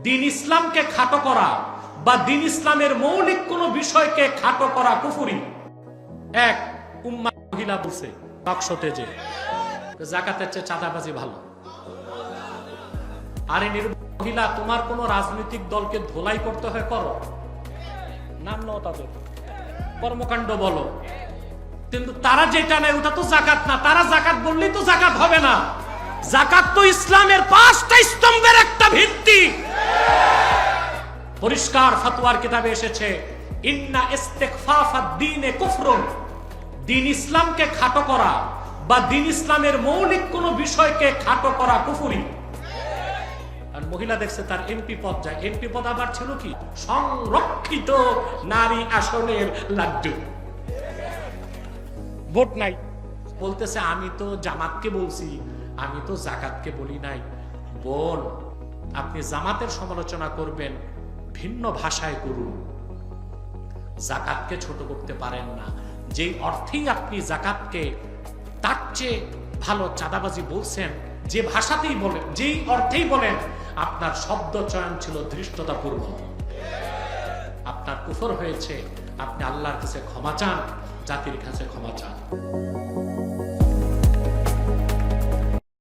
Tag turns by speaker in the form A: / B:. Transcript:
A: দিন ইসলামকে খাটো করা বা দিন ইসলামের মৌলিক কোন বিষয়কে খাটো করা কুফরি। এক উম্মাহ মহিলা বলছে বাক্সতে যে যাকাতের চেয়ে চাঁদাবাজি ভালো। আরে মহিলা, তোমার কোন রাজনৈতিক দলকে ধোলাই করতে হয় করো, নাম নাও, তাদের কর্মকাণ্ড বলো, কিন্তু তারা যেটা নেয় ওটা তো জাকাত না। তারা জাকাত বললেই তো জাকাত হবে না। জাকাত তো ইসলামের 5টা স্তম্ভের একটা ভিত্তি। পরিষ্কার ফতোয়ার কিতাবে এসেছে, ইন্না ইস্তিগফাফাদ দ্বীনে কুফরুন, দিন ইসলামকে খাটো করা বা দিন ইসলামের মৌলিক কোন বিষয়কে খাটো করা কুফরি। আর মহিলা দেখছে তার এমপি পদ যায়, এমপি পদ আবার ছিল কি সংরক্ষিত নারী আসনের লাড্ডু, ভোট নাই। বলতেছে আমি তো জামাতকে বলছি, আমি তো জাকাতকে বলি নাই। বোন, আপনি জামাতের সমালোচনা করবেন, ভিন্ন ভাষায় করুন, জাকাতকে ছোট করতে পারেন না। যেই অর্থেই আপনি জাকাতকে তার চেয়ে ভালো চাঁদাবাজি বলছেন, যে ভাষাতেই বলেন, যেই অর্থেই বলেন, আপনার শব্দ চয়ন ছিল ধৃষ্টতাপূর্ণ, আপনার কুফর হয়েছে। আপনি আল্লাহর কাছে ক্ষমা চান, জাতির কাছে ক্ষমা চান।